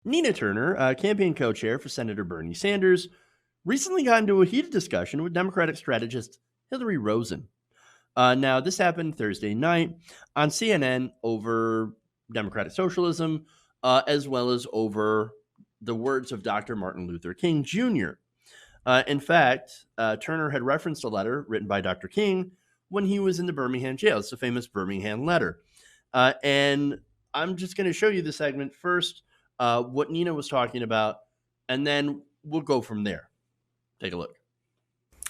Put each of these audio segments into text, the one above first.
Nina Turner, campaign co-chair for Senator Bernie Sanders, recently got into a heated discussion with Democratic strategist Hillary Rosen. Now, this happened Thursday night on CNN over Democratic socialism, as well as over the words of Dr. Martin Luther King Jr. In fact, Turner had referenced a letter written by Dr. King when he was in the Birmingham jail. It's the famous Birmingham letter. And I'm just going to show you the segment first, what Nina was talking about, and then we'll go from there. Take a look.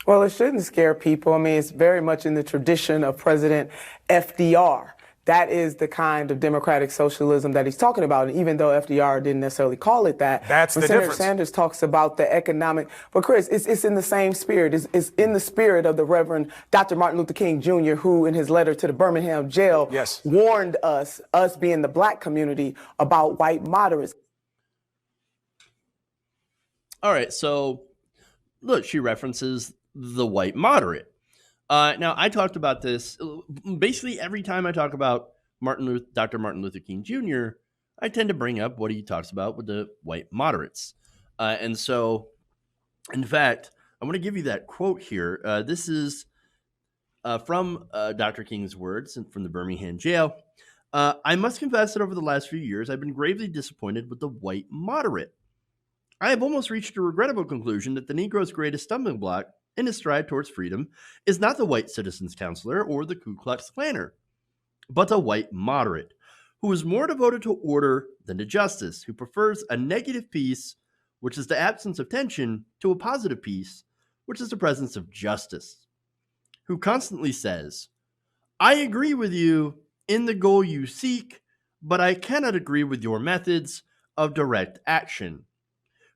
Well, it shouldn't scare people. I mean, it's very much in the tradition of President FDR. That is the kind of democratic socialism that he's talking about. And even though FDR didn't necessarily call it that, that's when the Senator difference. Sanders talks about the economic, but Chris, it's in the same spirit. It's in the spirit of the Reverend Dr. Martin Luther King Jr., who in his letter to the Birmingham jail warned us being the black community, about white moderates. All right, so look, she references the white moderate. Now, I talked about this basically every time I talk about Dr. Martin Luther King Jr., I tend to bring up what he talks about with the white moderates. And so, in fact, I want to give you that quote here. This is from Dr. King's words from the Birmingham jail. I must confess that over the last few years, I've been gravely disappointed with the white moderate. I have almost reached a regrettable conclusion that the Negro's greatest stumbling block in his stride towards freedom is not the white citizens counselor or the Ku Klux Klaner, but the white moderate, who is more devoted to order than to justice, who prefers a negative peace, which is the absence of tension, to a positive peace, which is the presence of justice, who constantly says, I agree with you in the goal you seek, but I cannot agree with your methods of direct action,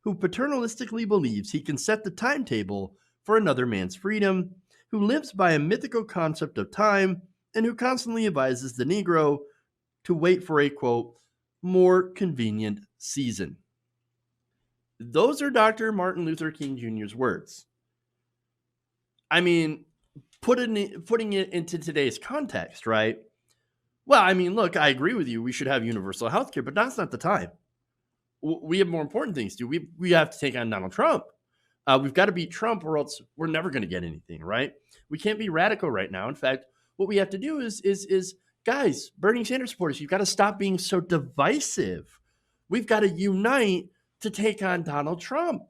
who paternalistically believes he can set the timetable for another man's freedom, who lives by a mythical concept of time, and who constantly advises the Negro to wait for a, quote, more convenient season. Those are Dr. Martin Luther King Jr.'s words. I mean, putting it into today's context, right? Well, I mean, look, I agree with you. We should have universal health care, but that's not the time. We have more important things to do. We have to take on Donald Trump. We've got to beat Trump or else we're never going to get anything, right? We can't be radical right now. In fact, what we have to do is guys, Bernie Sanders supporters, you've got to stop being so divisive. We've got to unite to take on Donald Trump.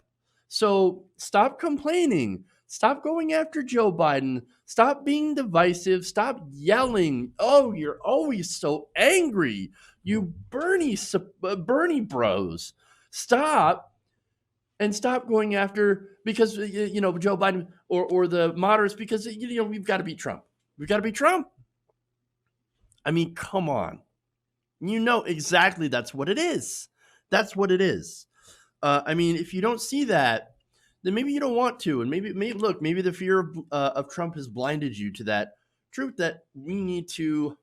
So stop complaining. Stop going after Joe Biden. Stop being divisive. Stop yelling. Oh, you're always so angry. You Bernie bros. Stop. And stop going after, because, Joe Biden or the moderates, because, we've got to beat Trump. We've got to beat Trump. I mean, come on. You know exactly that's what it is. That's what it is. I mean, if you don't see that, then maybe you don't want to. And maybe the fear of Trump has blinded you to that truth that we need to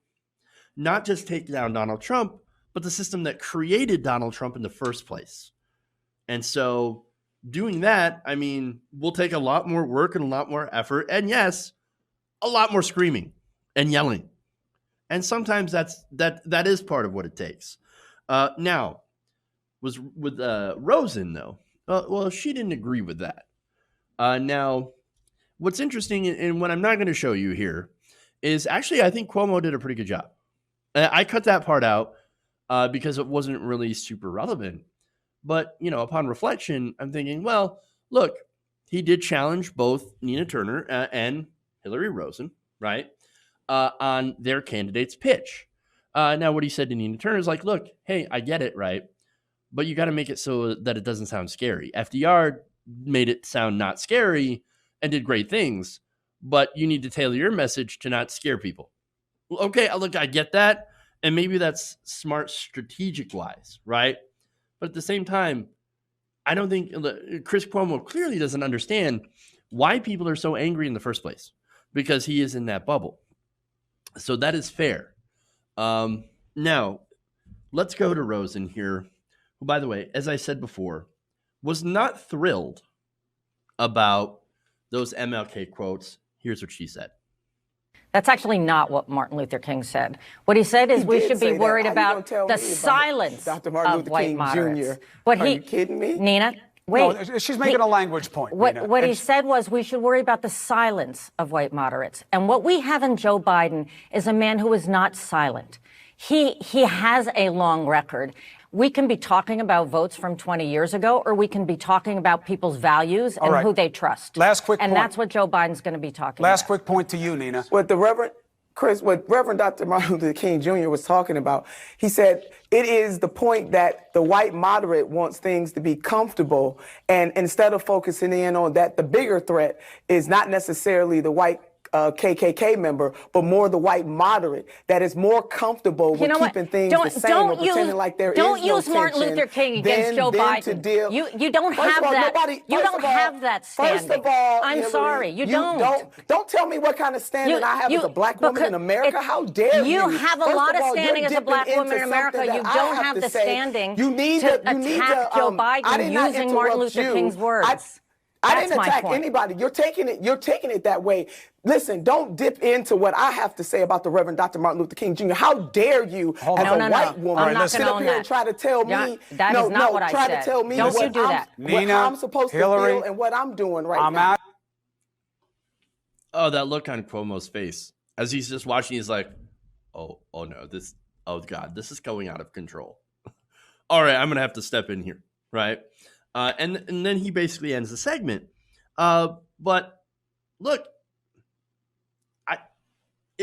not just take down Donald Trump, but the system that created Donald Trump in the first place. And so doing that, I mean, will take a lot more work and a lot more effort. And yes, a lot more screaming and yelling. And sometimes that is part of what it takes. Now, was with Rosen, though. Well, she didn't agree with that. Now, what's interesting, and what I'm not going to show you here, is actually I think Cuomo did a pretty good job. I cut that part out because it wasn't really super relevant. But, upon reflection, I'm thinking, well, look, he did challenge both Nina Turner and Hillary Rosen, right, on their candidate's pitch. Now, what he said to Nina Turner is like, look, hey, I get it, right? But you got to make it so that it doesn't sound scary. FDR made it sound not scary and did great things, but you need to tailor your message to not scare people. Okay, look, I get that. And maybe that's smart strategic-wise, right? But at the same time, I don't think Chris Cuomo clearly doesn't understand why people are so angry in the first place, because he is in that bubble. So that is fair. Now, let's go to Rosen here, who, by the way, as I said before, was not thrilled about those MLK quotes. Here's what she said. That's actually not what Martin Luther King said. What he said is we should be worried about the silence Dr. Martin of Luther white King moderates. Jr. Are you kidding me? Nina, wait. No, she's making a language point. What he said was we should worry about the silence of white moderates. And what we have in Joe Biden is a man who is not silent. He has a long record. We can be talking about votes from 20 years ago, or we can be talking about people's values and who they trust. Last quick point. And that's what Joe Biden's going to be talking Last about. quick point to you, Nina. What Reverend Dr. Martin Luther King Jr. was talking about, he said it is the point that the white moderate wants things to be comfortable, and instead of focusing in on that, the bigger threat is not necessarily the white KKK member, but more the white moderate that is more comfortable with keeping things the same or pretending like there is no tension. Don't use Martin Luther King against Joe Biden. You don't have that. You don't have that standing. First of all, I'm sorry, you don't. Don't tell me what kind of standing I have as a black woman in America. How dare you? You have a lot of standing as a black woman in America. You don't have the standing to attack Joe Biden using Martin Luther King's words. I didn't attack anybody. You're taking it that way. Listen, don't dip into what I have to say about the Reverend Dr. Martin Luther King Jr. How dare you, as a white woman, sit up here and try to tell me? That is not what I said. Try to tell me don't you do that. How I'm supposed to feel and what I'm doing right now. Oh, that look on Cuomo's face as he's just watching. He's like, oh no, oh God, this is going out of control. All right, I'm gonna have to step in here, right? And then he basically ends the segment. But look,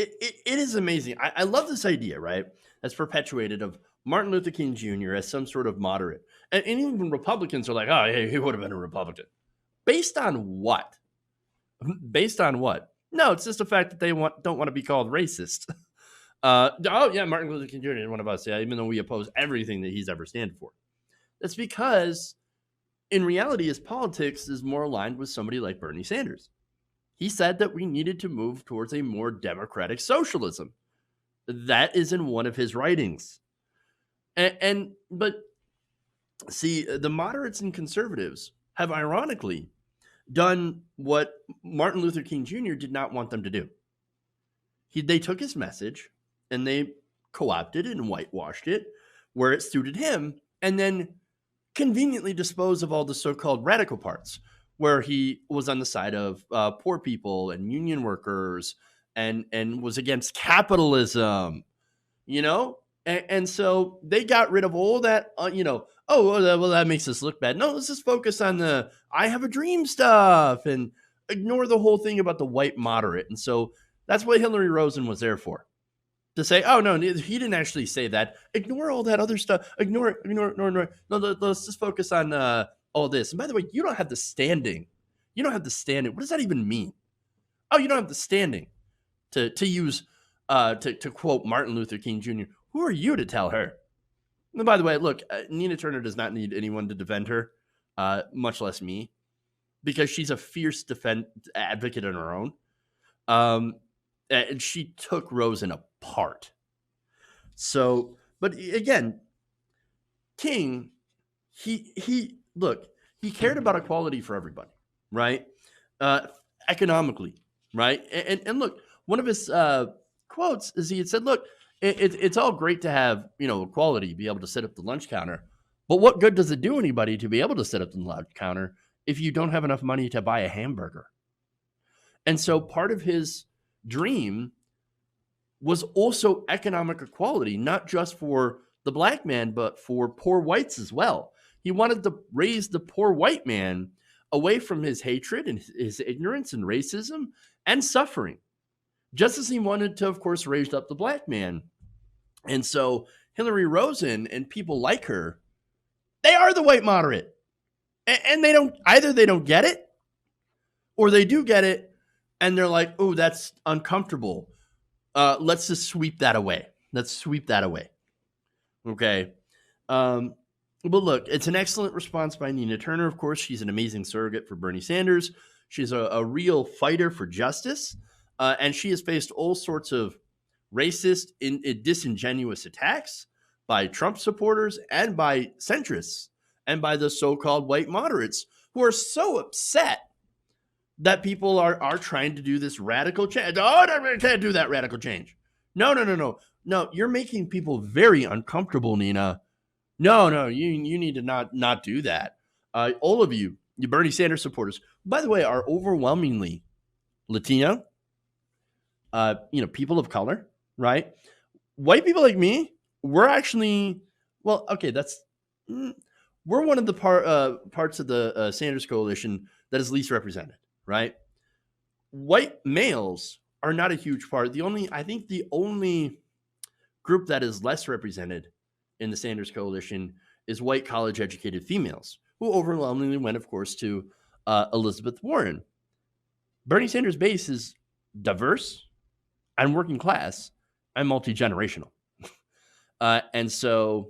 it is amazing. I love this idea, right? That's perpetuated of Martin Luther King Jr. as some sort of moderate. And even Republicans are like, oh, hey, he would have been a Republican. Based on what? Based on what? No, it's just the fact that they don't want to be called racist. Oh, yeah, Martin Luther King Jr. is one of us, yeah, even though we oppose everything that he's ever stand for. That's because in reality, his politics is more aligned with somebody like Bernie Sanders. He said that we needed to move towards a more democratic socialism. That is in one of his writings. But see, the moderates and conservatives have ironically done what Martin Luther King Jr. did not want them to do. They took his message and they co-opted it and whitewashed it where it suited him, and then conveniently dispose of all the so-called radical parts, where he was on the side of poor people and union workers and was against capitalism, and so they got rid of all that, well, that makes us look bad. No, let's just focus on the I have a dream stuff and ignore the whole thing about the white moderate. And so that's what Hillary Rosen was there for. To say, oh, no, he didn't actually say that. Ignore all that other stuff. Ignore it. No, let's just focus on all this. And by the way, you don't have the standing. You don't have the standing. What does that even mean? Oh, you don't have the standing to use, to quote Martin Luther King Jr. Who are you to tell her? And by the way, look, Nina Turner does not need anyone to defend her, much less me, because she's a fierce advocate on her own. And she took Rosen apart. So, but again, King, he cared about equality for everybody, right? Economically, right? And look, one of his quotes is he had said, look, it's all great to have, equality, be able to sit at the lunch counter, but what good does it do anybody to be able to sit at the lunch counter if you don't have enough money to buy a hamburger? And so part of his dream was also economic equality, not just for the black man, but for poor whites as well. He wanted to raise the poor white man away from his hatred and his ignorance and racism and suffering, just as he wanted to, of course, raise up the black man. And so Hillary Rosen and people like her, they are the white moderate. And they don't get it, or they do get it, and they're like, oh, that's uncomfortable. Let's just sweep that away. Okay. But look, it's an excellent response by Nina Turner. Of course, she's an amazing surrogate for Bernie Sanders. She's a real fighter for justice. And she has faced all sorts of racist and disingenuous attacks by Trump supporters and by centrists and by the so-called white moderates who are so upset that people are trying to do this radical change. Oh, no, I can't do that radical change. No, you're making people very uncomfortable, Nina. No, you need to not do that. All of you Bernie Sanders supporters, by the way, are overwhelmingly Latino, people of color, right? White people like me, we're actually, well, okay, we're one of the parts of the Sanders coalition that is least represented, right? White males are not a huge part. I think the only group that is less represented in the Sanders coalition is white college educated females, who overwhelmingly went, of course, to Elizabeth Warren. Bernie Sanders' base is diverse and working class and multi-generational. And so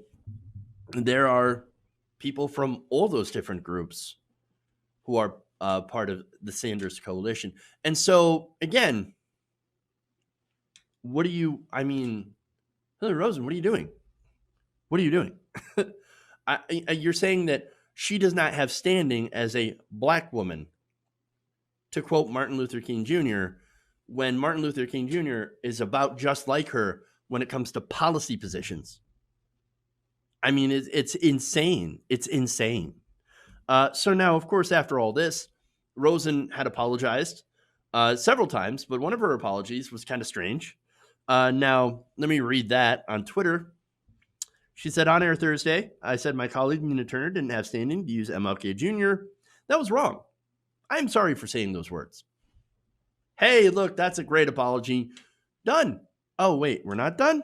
there are people from all those different groups who are part of the Sanders coalition. And so, again, Hillary Rosen, what are you doing? What are you doing? You're saying that she does not have standing as a black woman, to quote Martin Luther King Jr., when Martin Luther King Jr. is about just like her when it comes to policy positions. I mean, it's insane. It's insane. So now, of course, after all this, Rosen had apologized several times, but one of her apologies was kind of strange. Now, let me read that on Twitter. She said, on air Thursday, I said my colleague Nina Turner didn't have standing to use MLK Jr. That was wrong. I'm sorry for saying those words. Hey, look, that's a great apology. Done. Oh, wait, we're not done?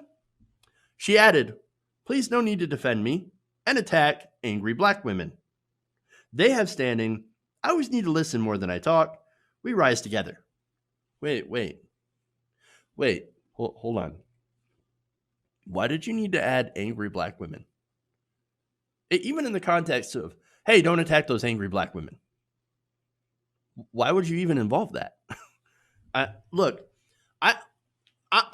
She added, please no need to defend me and attack angry black women. They have standing. I always need to listen more than I talk. We rise together. Wait. Hold on. Why did you need to add angry black women? Even in the context of, hey, don't attack those angry black women. Why would you even involve that?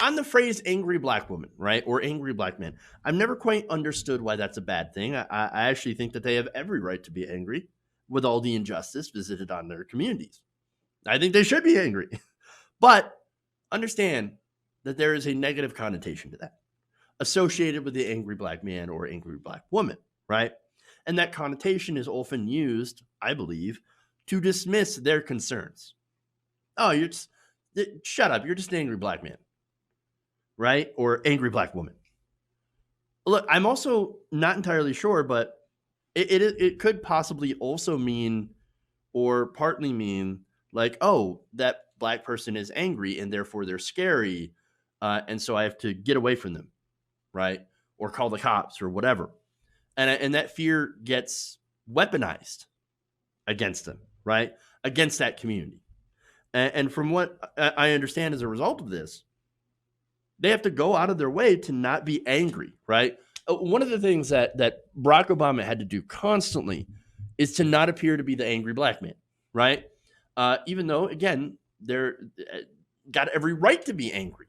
On the phrase angry black woman, right, or angry black man, I've never quite understood why that's a bad thing. I actually think that they have every right to be angry with all the injustice visited on their communities. I think they should be angry. But understand that there is a negative connotation to that associated with the angry black man or angry black woman, right? And that connotation is often used, I believe, to dismiss their concerns. Oh, shut up. You're just an angry black man, right? Or angry black woman. Look, I'm also not entirely sure, but it could possibly also mean, or partly mean, like, oh, that black person is angry and therefore they're scary, and so I have to get away from them, right? Or call the cops or whatever. And that fear gets weaponized against them, right? Against that community. And from what I understand as a result of this, they have to go out of their way to not be angry, right? One of the things that Barack Obama had to do constantly is to not appear to be the angry black man, right? Even though, again, they're got every right to be angry.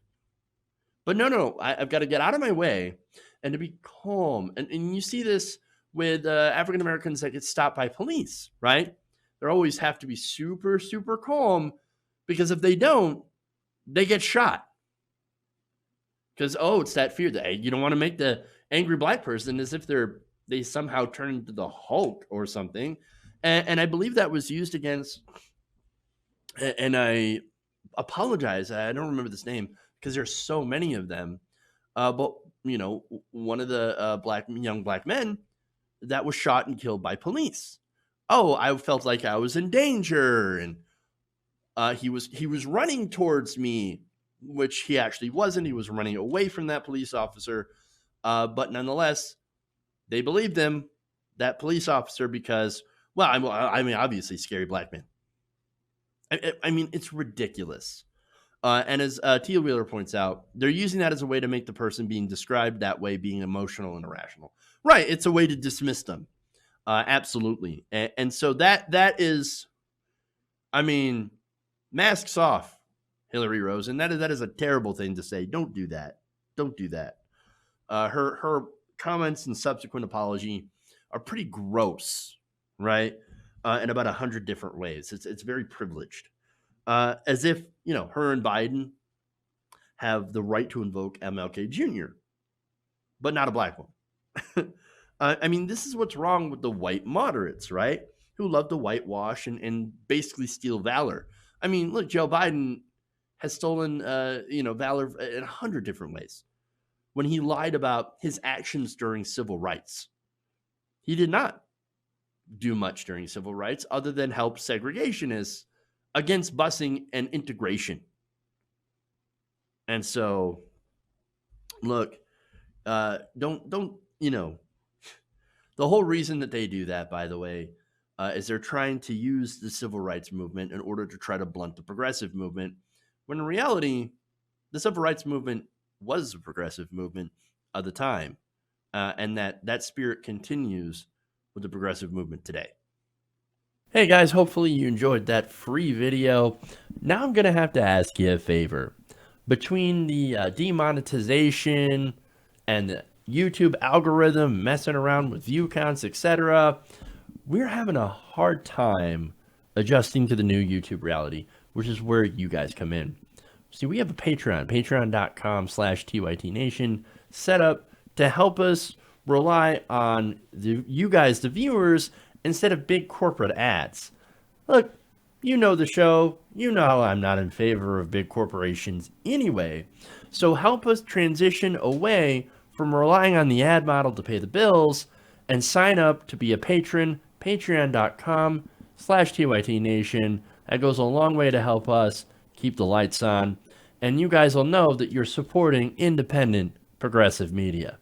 But no, I've got to get out of my way and to be calm. And you see this with African Americans that get stopped by police, right? They always have to be super, super calm, because if they don't, they get shot. Because, it's that fear that you don't want to make the angry black person as if they somehow turn into the Hulk or something. And I believe that was used against, and I apologize, I don't remember this name because there's so many of them. But, one of the young black men that was shot and killed by police. Oh, I felt like I was in danger, and he was running towards me, which he actually wasn't. He was running away from that police officer. But nonetheless, they believed him, that police officer, because, obviously scary black man. I mean, it's ridiculous. And as Tia Wheeler points out, they're using that as a way to make the person being described that way being emotional and irrational. Right. It's a way to dismiss them. Absolutely. And so that is, masks off, Hillary Rosen. That is a terrible thing to say. Don't do that. Don't do that. Her comments and subsequent apology are pretty gross, right? In about 100 different ways. It's very privileged. as if, her and Biden have the right to invoke MLK Jr., but not a black one. I mean, this is what's wrong with the white moderates, right? Who love to whitewash and basically steal valor. I mean, look, Joe Biden has stolen, valor in 100 different ways. When he lied about his actions during civil rights, he did not do much during civil rights other than help segregationists against busing and integration. And so, look, don't the whole reason that they do that, by the way, is they're trying to use the civil rights movement in order to try to blunt the progressive movement, when in reality, the civil rights movement was a progressive movement of the time, and that spirit continues with the progressive movement today. Hey guys, hopefully you enjoyed that free video. Now I'm going to have to ask you a favor. Between the demonetization and the YouTube algorithm messing around with view counts, etc., we're having a hard time adjusting to the new YouTube reality, which is where you guys come in. See, we have a Patreon, patreon.com/TYTNation, set up to help us rely on you guys, the viewers, instead of big corporate ads. Look, you know the show. You know I'm not in favor of big corporations anyway. So help us transition away from relying on the ad model to pay the bills and sign up to be a patron, patreon.com/TYTNation. That goes a long way to help us keep the lights on. And you guys will know that you're supporting independent progressive media.